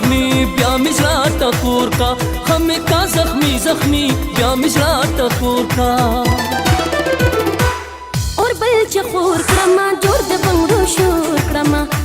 زخمی بیا مزرا تخور کا خمې کا زخمی زخمی بیا مزرا تخور کا اور بل چې خور کړم جوړ د بنګړو شور کړم